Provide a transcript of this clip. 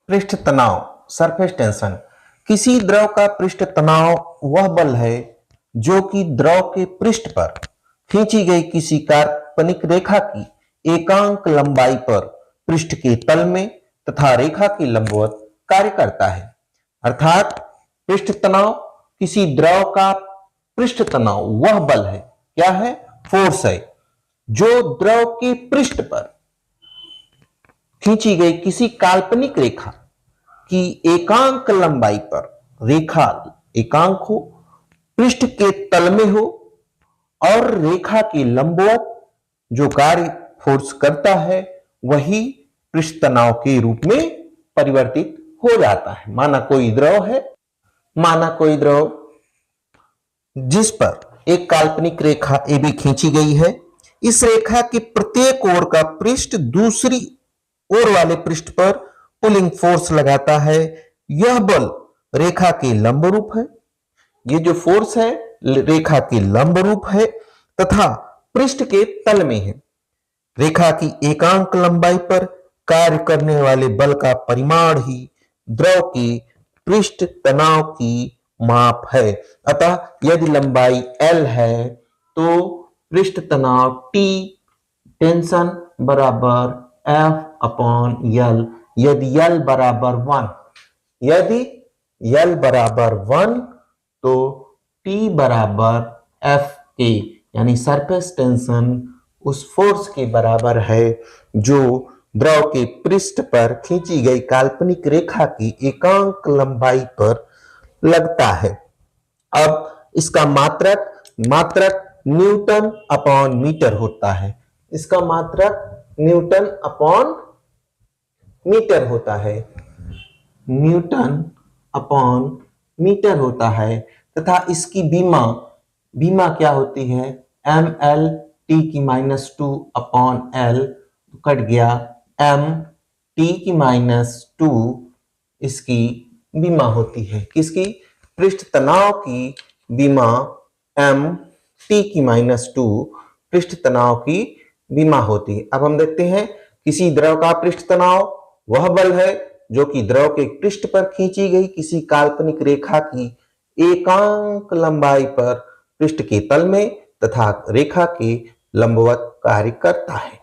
पृष्ठ तनाव surface tension. किसी द्रव का पृष्ठ तनाव वह बल है जो कि द्रव के पृष्ठ पर खींची गई किसी काल्पनिक रेखा की एकांक लंबाई पर पृष्ठ के तल में तथा रेखा के लंबवत कार्य करता है। अर्थात पृष्ठ तनाव किसी द्रव का पृष्ठ तनाव वह बल है, क्या है, फोर्स है, जो द्रव के पृष्ठ पर खींची गई किसी काल्पनिक रेखा की एकांक लंबाई पर, रेखा एकांक हो, पृष्ठ के तल में हो और रेखा के लंबवत जो कार्य फोर्स करता है वही पृष्ठ तनाव के रूप में परिवर्तित हो जाता है। माना कोई द्रव जिस पर एक काल्पनिक रेखा AB खींची गई है, इस रेखा के प्रत्येक ओर का पृष्ठ दूसरी ओर वाले पृष्ठ पर पुलिंग फोर्स लगाता है। यह बल रेखा के लंबरूप है, ये जो फोर्स है रेखा के लंबरूप है तथा पृष्ठ के तल में है। रेखा की एकांक लंबाई पर कार्य करने वाले बल का परिमाण ही द्रव के पृष्ठ तनाव की माप है। अतः यदि लंबाई L है तो पृष्ठ तनाव T टेंशन बराबर F/L। यदि L बराबर 1 तो T बराबर F यानी सरफेस टेंशन उस फोर्स के बराबर है जो द्रव के पृष्ठ पर खींची गई काल्पनिक रेखा की एकांक लंबाई पर लगता है। अब इसका मात्रक न्यूटन अपॉन मीटर होता है। इसका मात्रक न्यूटन अपॉन मीटर होता है, न्यूटन अपॉन मीटर होता है तथा इसकी बीमा क्या होती है, ml T⁻² upon L, cut गया m T⁻² इसकी बीमा होती है। किसकी? पृष्ठ तनाव की बीमा m T⁻² पृष्ठ तनाव की बीमा होती है। अब हम देखते हैं किसी द्रव का पृष्ठ तनाव वह बल है जो कि द्रव के पृष्ठ पर खींची गई किसी काल्पनिक रेखा की एकांक लंबाई पर पृष्ठ के तल में तथा रेखा के लंबवत कार्य करता है।